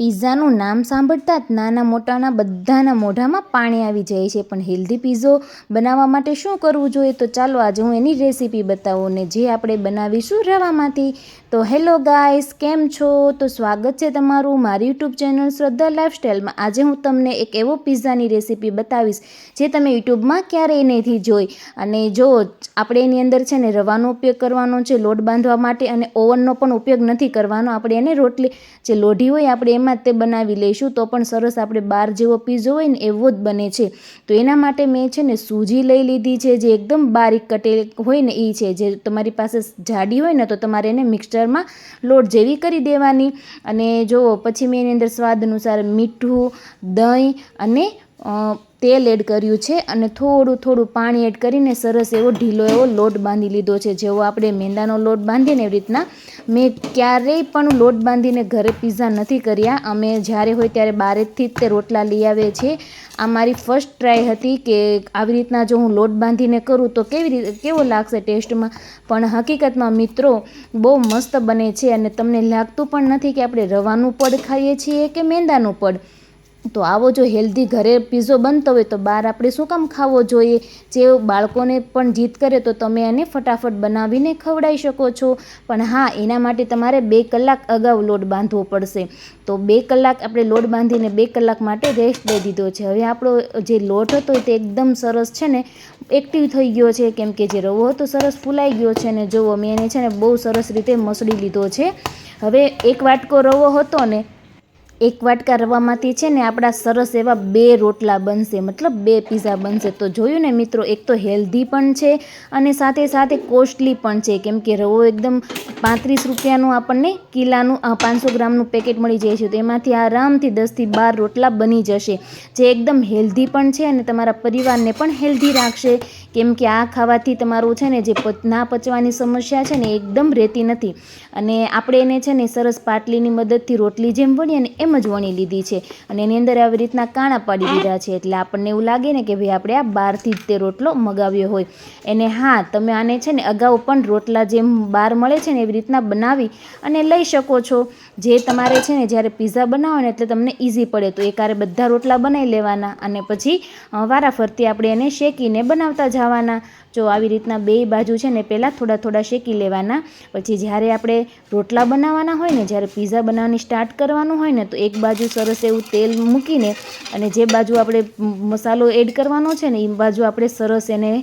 પિઝાનું નામ સાંભળતા જ નાના મોટાના બધાના મોઢામાં પાણી આવી જાય છે. પણ હેલ્ધી પિઝો બનાવવા માટે શું કરવું જોઈએ? તો ચાલો આજે હું એની રેસીપી બતાવું ને જે આપણે બનાવીશું રવામાંથી. તો હેલો ગાઈસ, કેમ છો? તો સ્વાગત છે તમારું મારી યુટ્યુબ ચેનલ શ્રદ્ધા લાઈફસ્ટાઈલમાં. આજે હું તમને એક એવો પિઝાની રેસીપી બતાવીશ જે તમે યુટ્યુબમાં ક્યારેય નથી જોઈ. અને જો આપણે એની અંદર છે ને રવાનો ઉપયોગ કરવાનો છે લોટ બાંધવા માટે, અને ઓવનનો પણ ઉપયોગ નથી કરવાનો. આપણે એને રોટલી જે લોઢી હોય આપણે એમાં જ તે બનાવી લઈશું તો પણ સરસ આપણે બહાર જેવો પીઝો હોય ને એવો જ બને છે. તો એના માટે મેં છે ને સૂજી લઈ લીધી છે જે એકદમ બારીક કટેલ હોય ને એ છે. જે તમારી પાસે જાડી હોય ને તો તમારે એને મિક્સચરમાં લોટ જેવી કરી દેવાની. અને જો પછી મેં એની અંદર સ્વાદ અનુસાર મીઠું, દહીં અને તેલ એડ કર્યું છે અને થોડું પાણી એડ કરીને સરસ એવો ઢીલો એવો લોટ બાંધી લીધો છે. જેવો આપણે મેંદાનો લોટ બાંધીએ ને એવી રીતના. મેં ક્યારેય પણ લોટ બાંધીને ઘરે પિઝા નથી કર્યા. અમે જ્યારે હોય ત્યારે બહારથી જ તે રોટલા લઈ આવીએ છીએ. આ મારી ફર્સ્ટ ટ્રાય હતી કે આવી રીતના જો હું લોટ બાંધીને કરું તો કેવો લાગશે ટેસ્ટમાં. પણ હકીકતમાં મિત્રો બહુ મસ્ત બને છે અને તમને લાગતું પણ નથી કે આપણે રવાનું પડ ખાઈએ છીએ કે મેંદાનું પડ. તો આવો જો હેલ્ધી ઘરે પીઝો બનતો હોય તો બહાર આપણે શું કામ ખાવો જોઈએ? જે બાળકોને પણ જીદ કરે તો તમે એને ફટાફટ બનાવીને ખવડાવી શકો છો. પણ હા, એના માટે તમારે 2 કલાક અગાઉ લોટ બાંધવો પડશે. તો 2 કલાક આપણે લોટ બાંધીને 2 કલાક માટે રેસ્ટ દઈ દીધો છે. હવે આપણો જે લોટ હતો તે એકદમ સરસ છે ને એક્ટિવ થઈ ગયો છે, કેમ કે જે રવો હતો સરસ ફૂલાઈ ગયો છે. ને જુઓ મેં એને છે ને બહુ સરસ રીતે મસળી લીધો છે. હવે 1 વાટકો રવો હતો ને, 1 વાટકા રવામાંથી છે ને આપણા સરસ એવા 2 રોટલા બનશે, મતલબ 2 પીઝા બનશે. તો જોયું ને મિત્રો, એક તો હેલ્ધી પણ છે અને સાથે સાથે કોસ્ટલી પણ છે, કેમ કે રવો એકદમ 35 રૂપિયાનું આપણને કિલાનું 500 ગ્રામનું પેકેટ મળી જાય છે. તો એમાંથી આરામથી 10થી 12 રોટલા બની જશે, જે એકદમ હેલ્ધી પણ છે અને તમારા પરિવારને પણ હેલ્ધી રાખશે. કેમ કે આ ખાવાથી તમારું છે ને જે ના પચવાની સમસ્યા છે ને એકદમ રહેતી નથી. અને આપણે એને છે ને સરસ પાટલીની મદદથી રોટલી જેમ વણીએ ને એમ જ વણી લીધી છે. અને એની અંદર આવી રીતના કાણા પાડી દીધા છે. એટલે આપણને એવું લાગે ને કે ભાઈ આપણે આ બહારથી જ તે રોટલો મગાવ્યો હોય. એને હા, તમે આને છે ને અગાઉ પણ રોટલા જેમ બહાર મળે છે ને એવી રીતના બનાવી અને લઈ શકો છો. જે તમારે છે ને જ્યારે પિઝા બનાવો ને એટલે તમને ઇઝી પડે. તો એકારે બધા રોટલા બનાવી લેવાના અને પછી વારાફરતી આપણે એને શેકીને બનાવતા જવાના. જો આવી રીતના 2 બાજુ છે ને પહેલાં થોડા શેકી લેવાના. પછી જ્યારે આપણે રોટલા બનાવવાના હોય ને, જ્યારે પિઝા બનાવવાની સ્ટાર્ટ કરવાનું હોય ને, તો એક બાજુ સરસ એવું તેલ મૂકીને અને જે બાજુ આપણે મસાલો એડ કરવાનો છે ને એ બાજુ આપણે સરસ એને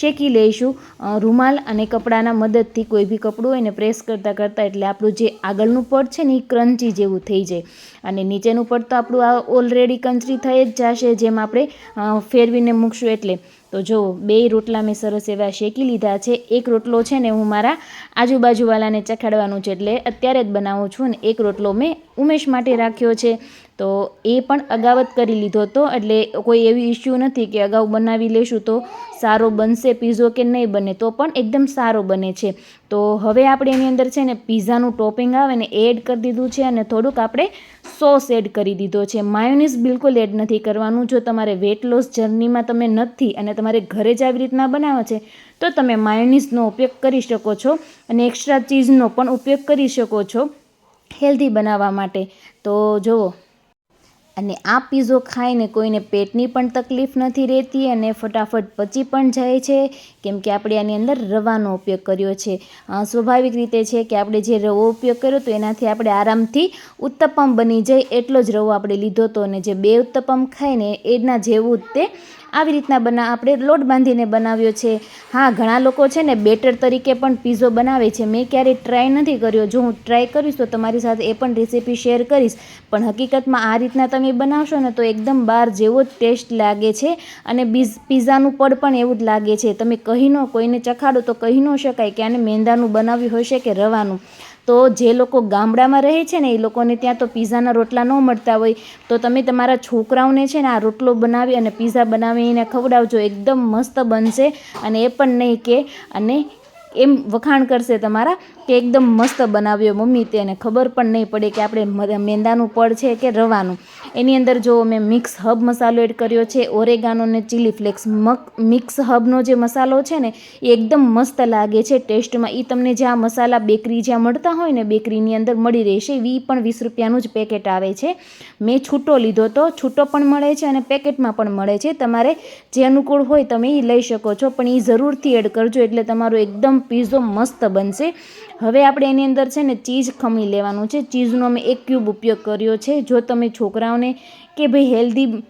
શેકી લઈશું રૂમાલ અને કપડાના મદદથી. કોઈ બી કપડું હોય ને પ્રેસ કરતાં એટલે આપણું જે આગળનું પડ છે ને એ ક્રન્ચી જેવું થઈ જાય. અને નીચેનું પડ તો આપણું આ ઓલરેડી ક્રન્ચી થઈ જ જશે જેમ આપણે ફેરવીને મૂકશું એટલે. તો જો 2 રોટલા મેં સરસ એવા શેકી લીધા છે. એક રોટલો છે ને હું મારા આજુબાજુવાળાને ચખાડવાનું છે એટલે અત્યારે જ બનાવું છું. અને એક રોટલો મેં ઉમેશ માટે રાખ્યો છે. તો એ પણ અગાઉ જ કરી લીધો હતો, એટલે કોઈ એવી ઇસ્યુ નથી કે અગાઉ બનાવી લેશું તો સારો બનશે પીઝો કે નહીં બને. તો પણ એકદમ સારો બને છે. તો હવે આપણે એની અંદર છે ને પિઝાનું ટોપિંગ આવે ને એડ કરી દીધું છે અને થોડુંક આપણે સોસ એડ કરી દીધો છે. માયોનીઝ બિલકુલ એડ નથી કરવાનું. જો તમારે વેટ લોસ જર્નીમાં તમે નથી અને તમારે ઘરે જ આવી રીતના બનાવો છે તો તમે માયોનીઝનો ઉપયોગ કરી શકો છો અને એક્સ્ટ્રા ચીઝનો પણ ઉપયોગ કરી શકો છો હેલ્ધી બનાવવા માટે. તો જુઓ, અને આ પીઝો ખાઈને કોઈને પેટની પણ તકલીફ નથી રહેતી અને ફટાફટ પચી પણ જાય છે, કેમ કે આપણે આની અંદર રવાનો ઉપયોગ કર્યો છે. સ્વાભાવિક રીતે છે કે આપણે જે રવો ઉપયોગ કર્યો તો એનાથી આપણે આરામથી ઉત્તપમ બની જાય એટલો જ રવો આપણે લીધો હતો. અને જે 2 ઉત્તપમ ખાઈને એના જેવું જ તે આવી રીતના આપણે લોટ બાંધીને બનાવ્યો છે. હા, ઘણા લોકો છે ને બેટર તરીકે પણ પીઝો બનાવે છે. મેં ક્યારેય ટ્રાય નથી કર્યો. જો હું ટ્રાય કરીશ તો તમારી સાથે એ પણ રેસીપી શેર કરીશ. પણ હકીકતમાં આ રીતના તમે બનાવશો ને તો એકદમ બહાર જેવો જ ટેસ્ટ લાગે છે અને પિઝાનું પડ પણ એવું જ લાગે છે. તમે કોઈને ચખાડો તો કહી ન શકાય કે આને મેંદાનું બનાવ્યું હશે કે રવાનું. તો જે લોકો ગામડામાં રહે છે ને એ લોકોને ત્યાં તો પિઝાના રોટલા ન મળતા હોય. તો તમે તમારા છોકરાઓને છે ને આ રોટલો બનાવી અને પિઝા બનાવીને ખવડાવજો. એકદમ મસ્ત બનશે. અને એ પણ નહીં કે અને એમ વખાણ કરશે તમારા કે એકદમ મસ્ત બનાવ્યો મમ્મી. તેને ખબર પણ નહીં પડે કે આપણે મેંદાનું પડ છે કે રવાનું. એની અંદર જો મેં મિક્સ હબ મસાલો એડ કર્યો છે, ઓરેગાનો ને ચીલી ફ્લેક્સ. મિક્સ હબનો જે મસાલો છે ને એ એકદમ મસ્ત લાગે છે ટેસ્ટમાં. એ તમને જ્યાં મસાલા બેકરી જ્યાં મળતા હોય ને બેકરીની અંદર મળી રહેશે. એ પણ 20 રૂપિયાનું જ પેકેટ આવે છે. મેં છૂટો લીધો તો, છૂટો પણ મળે છે અને પેકેટમાં પણ મળે છે. તમારે જે અનુકૂળ હોય તમે એ લઈ શકો છો, પણ એ જરૂરથી એડ કરજો એટલે તમારો એકદમ પીઝો મસ્ત બનશે. હવે આપણે એની અંદર છે ને ચીઝ ખમી લેવાનું છે. ચીઝનો મેં 1 ક્યુબ ઉપયોગ કર્યો છે. જો તમે છોકરાઓને કે ભાઈ હેલ્ધી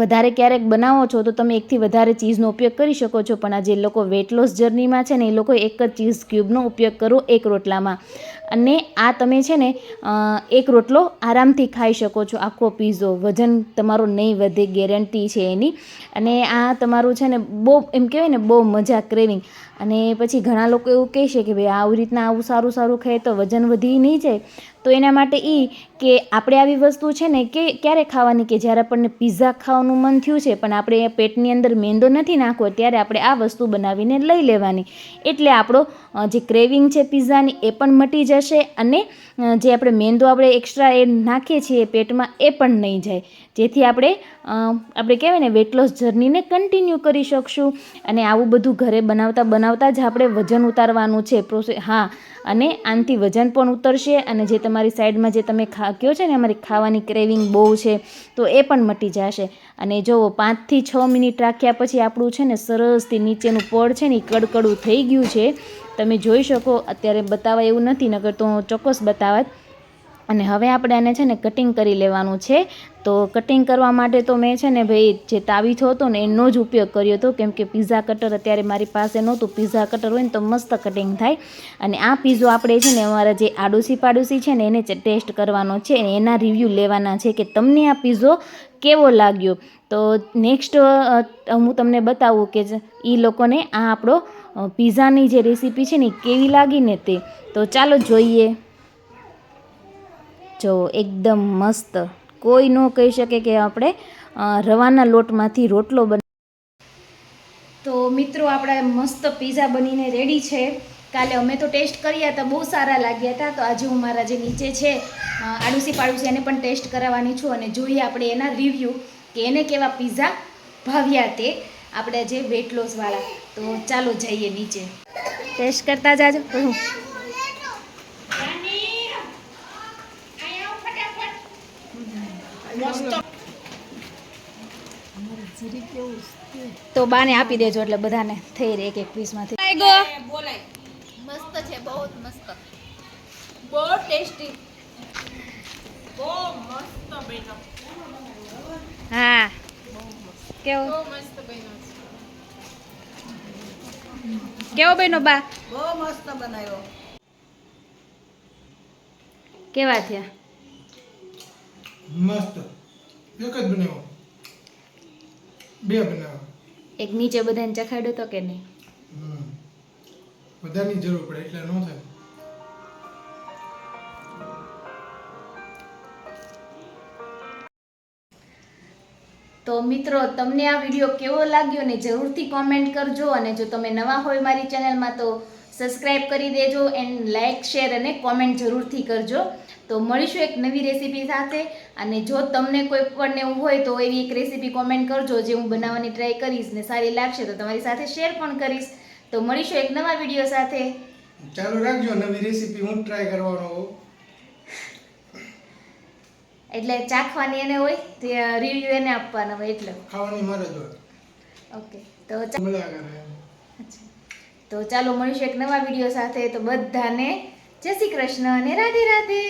વધારે ક્યારેક બનાવો છો તો તમે 1થી વધારે ચીઝનો ઉપયોગ કરી શકો છો, પણ આ જે લોકો વેટ લોસ જર્નીમાં છે ને એ લોકો 1 જ ચીઝ ક્યુબનો ઉપયોગ કરો 1 રોટલામાં. અને આ તમે છે ને 1 રોટલો આરામથી ખાઈ શકો છો આખો પીઝો. વજન તમારો નહીં વધે, ગેરંટી છે એની. અને આ તમારું છે ને બહુ એમ કહેવાય ને બહુ મજા ક્રેવિંગ. અને પછી ઘણા લોકો એવું કહેશે કે ભાઈ આવી રીતના આવું સારું સારું ખાઈએ તો વજન વધી નહીં જાય. તો એના માટે કે આપણે આવી વસ્તુ છે ને કે ક્યારે ખાવાની કે જ્યારે આપણને પીઝા ખાવાનું મન થયું છે પણ આપણે પેટની અંદર મેંદો નથી નાખવો, ત્યારે આપણે આ વસ્તુ બનાવીને લઈ લેવાની. એટલે આપણો જે ક્રેવિંગ છે પીઝાની એ પણ મટી જશે અને જે આપણે મેંદો આપણે એક્સ્ટ્રા એ નાખીએ છીએ પેટમાં એ પણ નહીં જાય. જેથી આપણે કહેવાય ને વેટ લોસ જર્નીને કન્ટિન્યુ કરી શકશું. અને આવું બધું ઘરે બનાવતા જ આપણે વજન ઉતારવાનું છે હા. અને આનાથી વજન પણ ઉતરશે અને જે તમારી સાઈડમાં જે તમે કહો છો ને અમારી ખાવાની ક્રેવિંગ બહુ છે તો એ પણ મટી જશે. અને જુઓ 5થી 6 મિનિટ રાખ્યા પછી આપણું છે ને સરસથી નીચેનું પડ છે ને એ કડકડું થઈ ગયું છે. તમે જોઈ શકો. અત્યારે બતાવાય એવું નથી, નકર તો ચોક્કસ બતાવત. અને હવે આપણે આને છે ને કટિંગ કરી લેવાનું છે. તો કટિંગ કરવા માટે તો મેં છે ને ભાઈ જે તાવીથો હતો ને એનો જ ઉપયોગ કર્યો હતો, કેમ કે પીઝા કટર અત્યારે મારી પાસે નહોતું. પીઝા કટર હોય ને તો મસ્ત કટિંગ થાય. અને આ પીઝો આપણે છે ને અમારા જે આડોશી પાડોશી છે ને એને ટેસ્ટ કરવાનો છે અને એના રિવ્યૂ લેવાના છે કે તમને આ પીઝો કેવો લાગ્યો. તો નેક્સ્ટ હું તમને બતાવું કે એ લોકોને આ આપણો પીઝાની જે રેસીપી છે ને કેવી લાગી ને તે. તો ચાલો જોઈએ. જો એકદમ મસ્ત, કોઈ ન કહી શકે કે આપણે રવાના લોટમાંથી રોટલો તો મિત્રો આપણા મસ્ત પીઝા બનીને રેડી છે. કાલે અમે તો ટેસ્ટ કર્યા હતા, બહુ સારા લાગ્યા હતા. તો આજે હું મારા જે નીચે છે આડોશી પાડોશી એને પણ ટેસ્ટ કરાવવાની છું અને જોઈએ આપણે એના રિવ્યૂ કે એને કેવા પીઝા ભાવ્યા તે આપણે જે વેટ લોસવાળા. તો ચાલો જઈએ નીચે, ટેસ્ટ કરતા જાજો. તો બાને આપી દેજો એટલે બધાને થઈ રહે 1-1 પીસમાંથી. મસ્ત છે, બહુ મસ્ત, બહુ ટેસ્ટી, બહુ મસ્ત બન્યો. હા કેવો બહુ મસ્ત બન્યો છે. કેવો બન્યો બા? બહુ મસ્ત બનાવ્યો. કેવા થયા? મસ્ત. એક જ બનાવ્યો, 2 બનાવ્યો. એક નીચે બધાને ચખાડ્યો તો કે નહીં? બધાની જરૂર પડે એટલે ન થાય. તો મિત્રો તમને આ વિડીયો કેવો લાગ્યો ને જરૂરથી કોમેન્ટ કરજો. અને જો તમે નવા હોય મારી ચેનલમાં તો સબસ્ક્રાઈબ કરી દેજો એન્ડ લાઇક શેર અને કોમેન્ટ જરૂરથી કરજો. તો મળીશું એક નવી રેસીપી સાથે. અને જો તમને કોઈ પણ એવું હોય તો એવી એક રેસીપી કોમેન્ટ કરજો જે હું બનાવવાની ટ્રાય કરીશ ને સારી લાગશે તો તમારી સાથે શેર પણ કરીશ. તો મળીશું એક નવા વિડીયો સાથે. ચાલુ રાખજો, નવી રેસીપી હું ટ્રાય કરવાનો હોઉં. એટલે ચાખવાની એને હોય તે રિવ્યુ એને આપવાનો હોય એટલે ખાવાની મારે જ હોય. ઓકે તો મળ્યા કરે. તો ચાલો મળીશું એક નવા વિડીયો સાથે. તો બધાને જય શ્રી કૃષ્ણ અને રાધે રાધે.